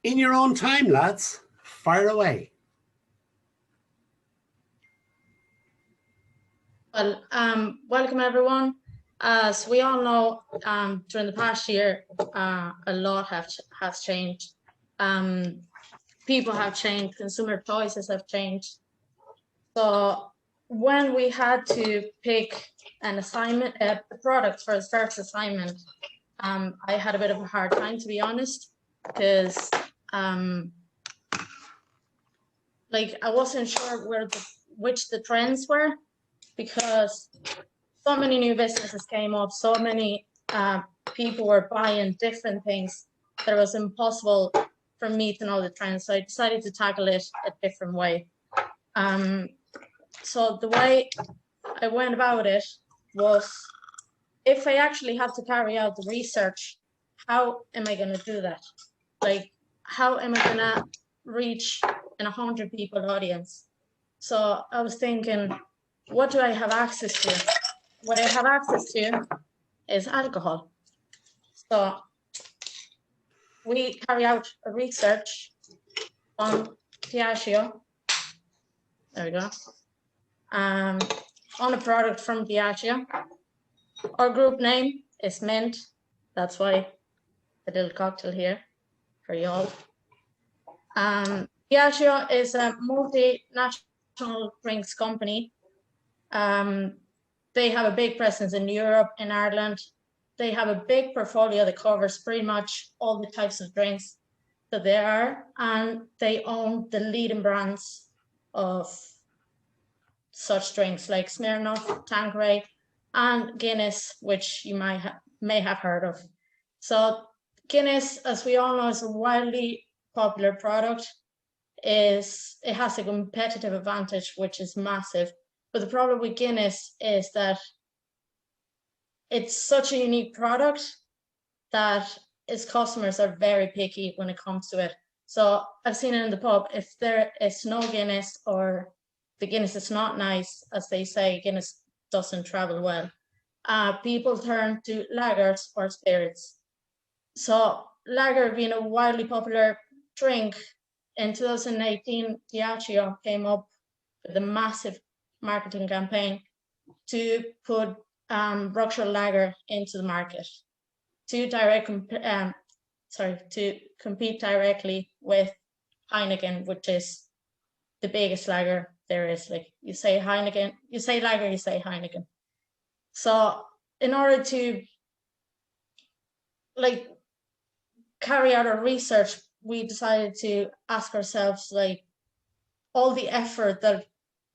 In your own time, lads, fire away. Well, welcome everyone. As we all know, during the past year, a lot has changed. People have changed, consumer choices have changed. So when we had to pick an assignment, a product for a first assignment, I had a bit of a hard time, to be honest, because like I wasn't sure which the trends were, because so many new businesses came up, so many people were buying different things that it was impossible for me to know the trends. So I decided to tackle it a different way. So the way I went about it was, if I actually have to carry out the research, how am I going to do that? Like, how am I going to reach an 100 people audience? So I was thinking, what do I have access to? What I have access to is alcohol. So we carry out a research on Diageo. There we go. On a product from Diageo. Our group name is Mint. That's why the little cocktail here for you all. Diageo is a multinational drinks company. They have a big presence in Europe, in Ireland. They have a big portfolio that covers pretty much all the types of drinks that there are, and they own the leading brands of such drinks like Smirnoff, Tanqueray, and Guinness, which you may have heard of. So Guinness, as we all know, is a wildly popular product. It has a competitive advantage, which is massive. But the problem with Guinness is that it's such a unique product that its customers are very picky when it comes to it. So I've seen it in the pub. If there is no Guinness, or the Guinness is not nice, as they say, Guinness doesn't travel well, people turn to lagers or spirits. So lager being a wildly popular drink, in 2018, Diageo came up with a massive marketing campaign to put Berkshire Lager into the market to compete directly with Heineken, which is the biggest lager there is. Like, you say Heineken, you say lager, you say Heineken. So in order to like carry out our research, we decided to ask ourselves, like, all the effort that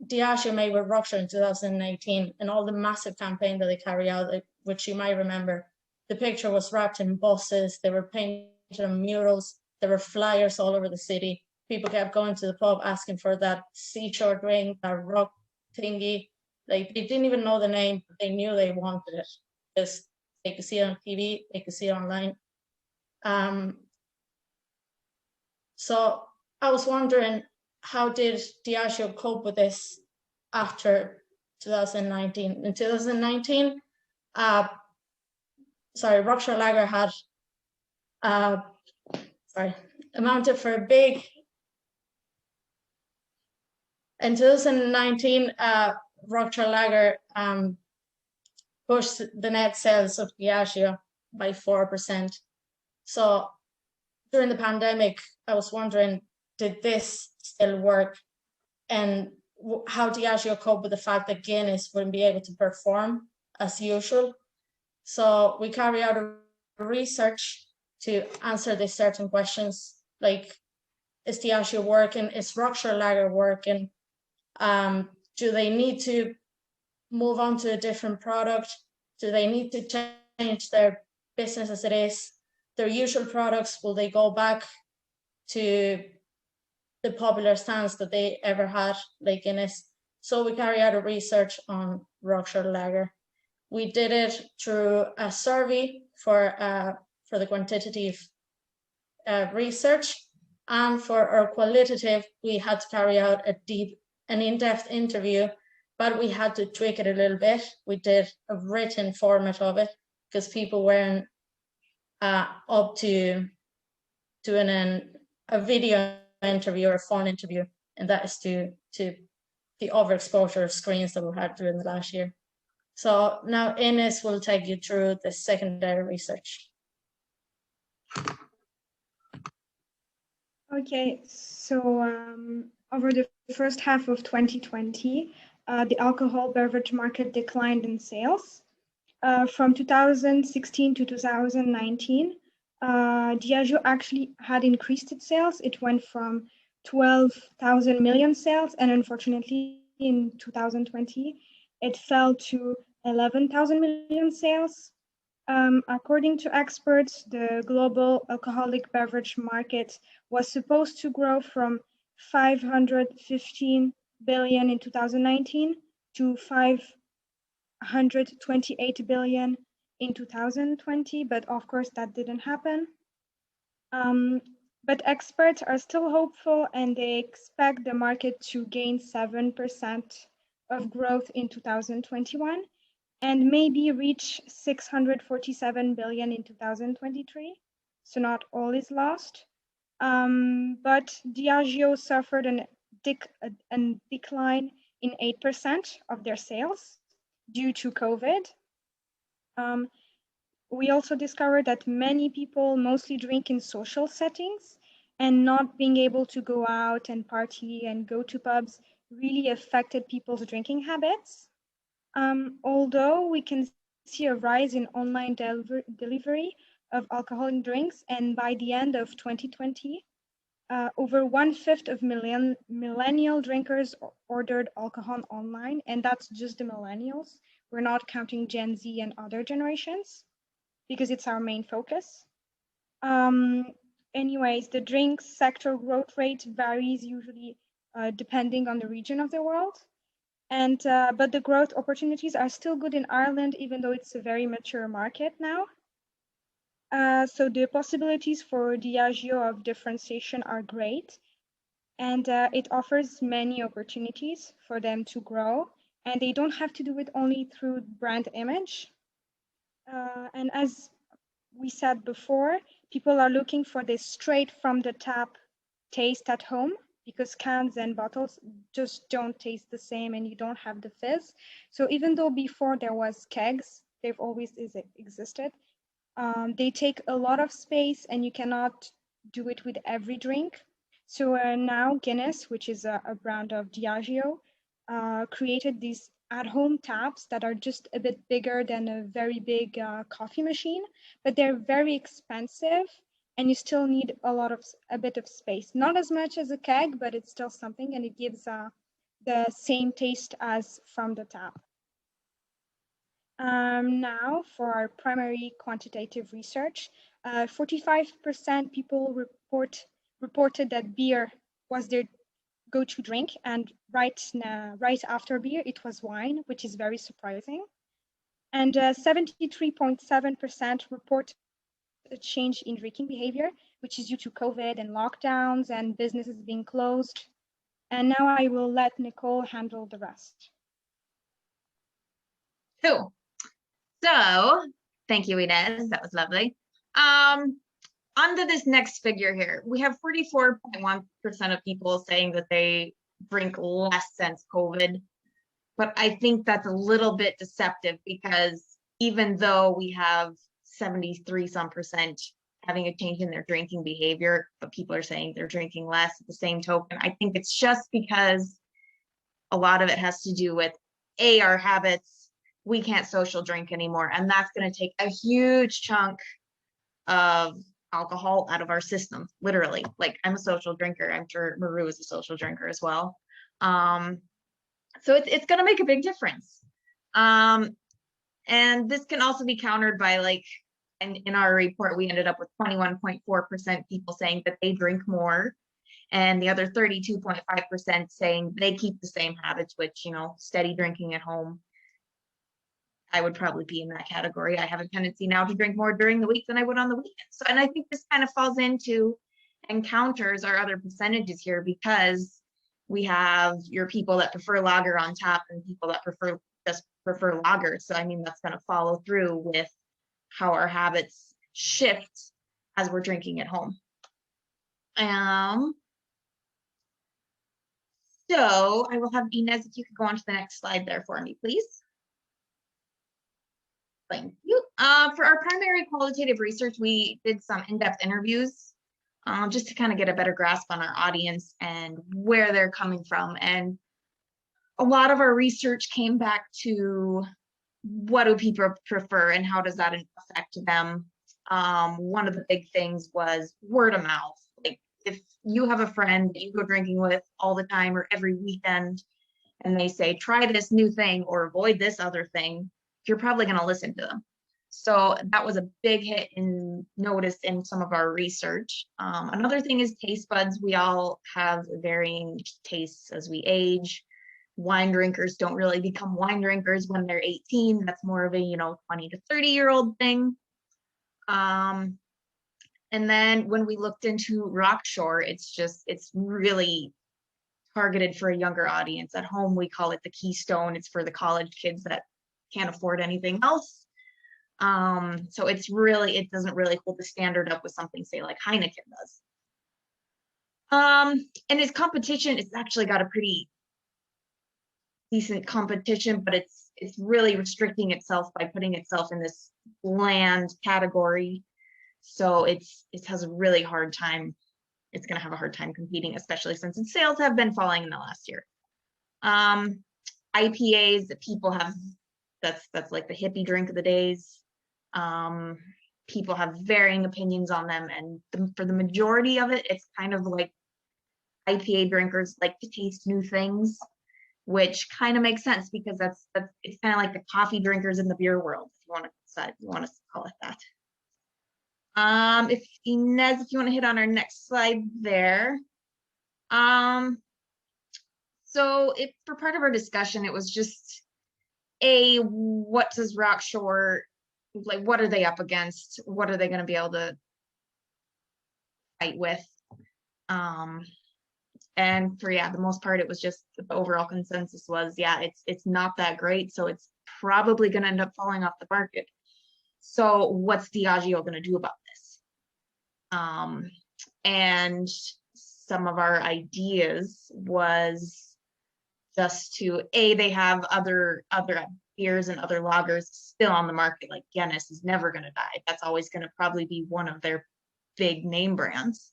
Diageo made with Berkshire in 2018 and all the massive campaign that they carry out, which you might remember. The picture was wrapped in buses, they were painted on murals, there were flyers all over the city. People kept going to the pub asking for that seashore drink, that rock thingy. Like, they didn't even know the name, but they knew they wanted it because they could see it on TV, they could see it online. So I was wondering, how did Diageo cope with this after 2019? In 2019, Berkshire Lager had amounted for a big. In 2019, Berkshire Lager pushed the net sales of Diageo by 4%. So during the pandemic, I was wondering, did this still work? And how Diageo cope with the fact that Guinness wouldn't be able to perform as usual? So we carry out a research to answer these certain questions, like, is Diageo working? Is Berkshire Lager working? Do they need to move on to a different product? Do they need to change their business as it is? Their usual products, will they go back to the popular stance that they ever had, like Guinness? So we carry out a research on Berkshire Lager. We did it through a survey for the quantitative research, and for our qualitative, we had to carry out an in-depth interview, but we had to tweak it a little bit. We did a written format of it because people weren't up to doing an a video interview or a phone interview, and that is due to the overexposure of screens that we've had during the last year. So now Ines will take you through the secondary research. Okay, so over the first half of 2020, the alcohol beverage market declined in sales. From 2016 to 2019, Diageo actually had increased its sales. It went from 12,000 million sales, and unfortunately in 2020, it fell to 11,000 million sales. According to experts, the global alcoholic beverage market was supposed to grow from 515 billion in 2019 to 528 billion in 2020, but of course that didn't happen. But experts are still hopeful, and they expect the market to gain 7% of growth in 2021 and maybe reach 647 billion in 2023. So not all is lost. But Diageo suffered a decline in 8% of their sales due to COVID. We also discovered that many people mostly drink in social settings, and not being able to go out and party and go to pubs really affected people's drinking habits. Although we can see a rise in online delivery of alcoholic drinks, and by the end of 2020, over 1/5 of millennial drinkers ordered alcohol online, and that's just the millennials. We're not counting Gen Z and other generations because it's our main focus. Anyways, the drinks sector growth rate varies usually depending on the region of the world. And but the growth opportunities are still good in Ireland, even though it's a very mature market now. So the possibilities for Diageo of differentiation are great, and it offers many opportunities for them to grow, and they don't have to do it only through brand image. And as we said before, people are looking for this straight from the tap taste at home, because cans and bottles just don't taste the same and you don't have the fizz. So even though before there was kegs, they've always existed, they take a lot of space and you cannot do it with every drink. So now Guinness, which is a brand of Diageo, created these at-home taps that are just a bit bigger than a very big coffee machine, but they're very expensive, and you still need a bit of space. Not as much as a keg, but it's still something, and it gives the same taste as from the tap. Now for our primary quantitative research, 45% people reported that beer was their go-to drink, and right after beer it was wine, which is very surprising. And 73.7% report a change in drinking behavior, which is due to COVID and lockdowns and businesses being closed. And now I will let Nicole handle the rest. Cool. So thank you, Ines. That was lovely. On to this next figure here. We have 44.1% of people saying that they drink less since COVID. But I think that's a little bit deceptive, because even though we have 73% having a change in their drinking behavior, but people are saying they're drinking less at the same token, I think it's just because a lot of it has to do with our habits. We can't social drink anymore, and that's going to take a huge chunk of alcohol out of our system, literally. Like, I'm a social drinker. I'm sure Maru is a social drinker as well. So it's going to make a big difference. And this can also be countered by, like, and in our report, we ended up with 21.4% people saying that they drink more, and the other 32.5% saying they keep the same habits, which, you know, steady drinking at home. I would probably be in that category. I have a tendency now to drink more during the week than I would on the weekends. So, and I think this kind of falls into and counters our other percentages here, because we have your people that prefer lager on tap and people that just prefer lager. So, I mean, that's going to follow through with how our habits shift as we're drinking at home. So I will have Ines, if you could go on to the next slide there for me, please. Thank you. For our primary qualitative research, we did some in-depth interviews just to kind of get a better grasp on our audience and where they're coming from. And a lot of our research came back to what do people prefer and how does that affect them. One of the big things was word of mouth. Like if you have a friend that you go drinking with all the time or every weekend, and they say, try this new thing or avoid this other thing, you're probably going to listen to them. So that was a big hit and noticed in some of our research. Another thing is taste buds. We all have varying tastes as we age. Wine drinkers don't really become wine drinkers when they're 18. That's more of a, 20 to 30-year-old thing. And then when we looked into Rockshore, it's really targeted for a younger audience. At home, we call it the Keystone. It's for the college kids that can't afford anything else. So it doesn't really hold the standard up with something, say, like Heineken does. And its competition, it's actually got a pretty decent competition, but it's really restricting itself by putting itself in this bland category. So it has a really hard time. It's going to have a hard time competing, especially since its sales have been falling in the last year. IPAs that people have, that's like the hippie drink of the days. People have varying opinions on them, and for the majority of it, it's kind of like IPA drinkers like to taste new things, which kind of makes sense because it's kind of like the coffee drinkers in the beer world, if you want to call it that. If Ines, if you want to hit on our next slide there. So for part of our discussion, it was just what does Rockshore, like, what are they up against? What are they going to be able to fight with? And for the most part, it was just the overall consensus was, it's not that great, so it's probably going to end up falling off the market. So what's Diageo going to do about this? And some of our ideas was just to they have other beers and other lagers still on the market, like Guinness is never going to die. That's always going to probably be one of their big name brands.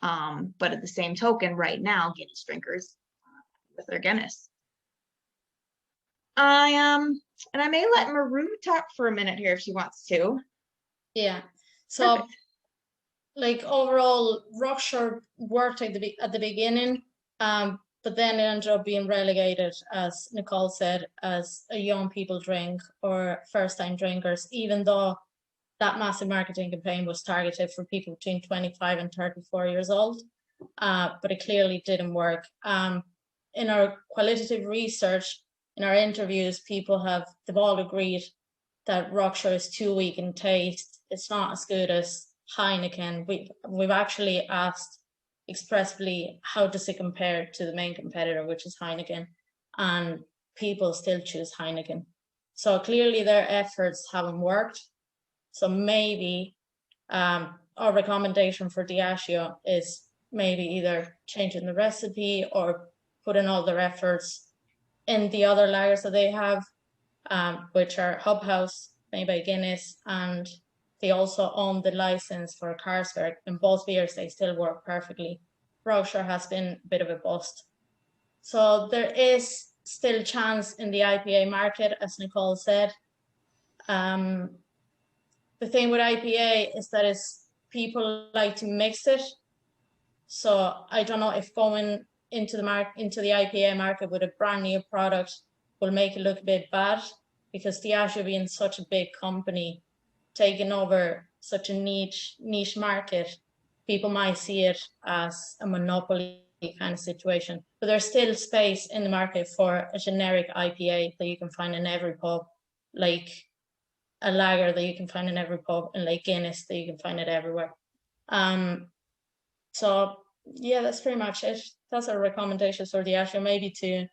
But at the same token, right now, Guinness drinkers with their Guinness. And I may let Maru talk for a minute here if she wants to. Yeah. So, Perfect. like overall, Rockshore worked at the beginning, but then it ended up being relegated, as Nicole said, as a young people drink or first-time drinkers, even though that massive marketing campaign was targeted for people between 25 and 34 years old, but it clearly didn't work. In our qualitative research, in our interviews, they've all agreed that Rockshore is too weak in taste. It's not as good as Heineken. We've actually asked expressly how does it compare to the main competitor, which is Heineken, and people still choose Heineken. So clearly their efforts haven't worked. So maybe our recommendation for Diageo is maybe either changing the recipe or putting all their efforts in the other lagers that they have, which are Hub House, made by Guinness, and they also own the license for Carlsberg. In both beers, they still work perfectly. Rockshore has been a bit of a bust. So there is still a chance in the IPA market, as Nicole said. The thing with IPA is that people like to mix it. So I don't know if going into the IPA market with a brand new product will make it look a bit bad, because Diageo being such a big company, taking over such a niche market, people might see it as a monopoly kind of situation. But there's still space in the market for a generic IPA that you can find in every pub, like a lager that you can find in every pub, and like Guinness that you can find it everywhere. So yeah, that's pretty much it. That's our recommendations for Diageo, maybe to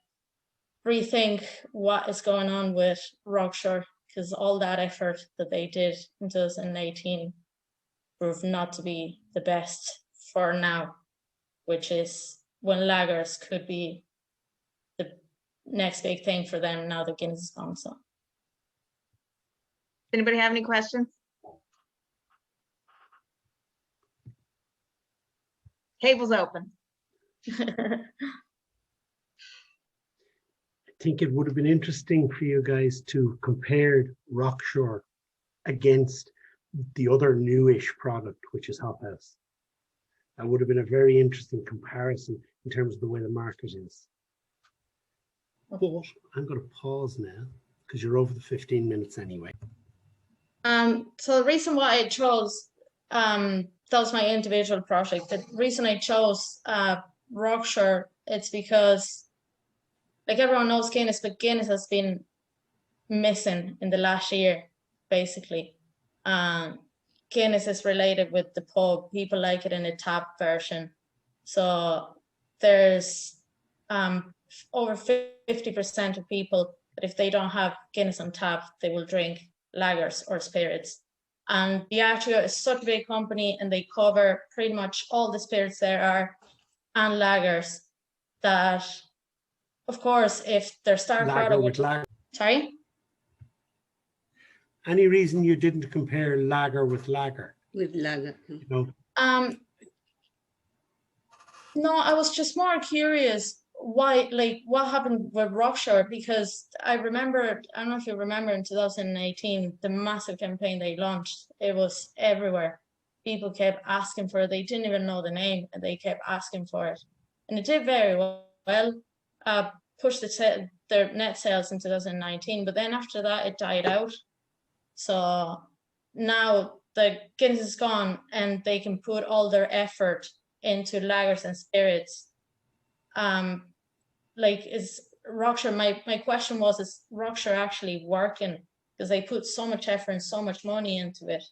rethink what is going on with Rockshore, because all that effort that they did in 2018 proved not to be the best for now, which is when lagers could be the next big thing for them now that Guinness is gone. So, Anybody have any questions? Table's open. I think it would have been interesting for you guys to compare Rockshore against the other newish product, which is Hop House. That would have been a very interesting comparison in terms of the way the market is. But I'm going to pause now because you're over the 15 minutes anyway. So the reason why I chose, that was my individual project. The reason I chose Rockshore, it's because, like everyone knows Guinness, but Guinness has been missing in the last year, basically. Guinness is related with the pub. People like it in a tap version. So there's over 50% of people that if they don't have Guinness on tap, they will drink lagers or spirits. And Diageo is such a big company and they cover pretty much all the spirits there are and lagers that, of course, if their star Lager product with lager. Sorry? Any reason you didn't compare lager with lager? With lager. You know, No, I was just more curious why, like, what happened with Rockshore, because I remember, I don't know if you remember in 2018, the massive campaign they launched. It was everywhere. People kept asking for it. They didn't even know the name and they kept asking for it. And it did very well, pushed their net sales in 2019, but then after that, it died out. So now the Guinness is gone and they can put all their effort into lagers and spirits. Like, is Rockshore, my question was, is Rockshore actually working? Because they put so much effort and so much money into it.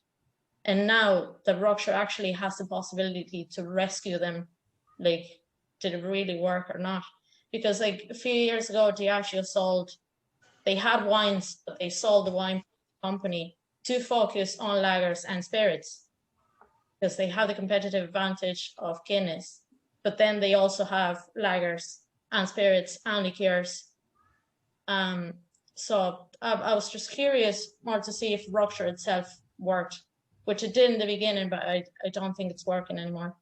And now the Rockshore actually has the possibility to rescue them. Like, did it really work or not? Because like a few years ago, Diageo they had wines, but they sold the wine company to focus on lagers and spirits because they have the competitive advantage of Guinness, but then they also have lagers and spirits and liqueurs. So I was just curious more to see if Rockshore itself worked, which it did in the beginning, but I don't think it's working anymore.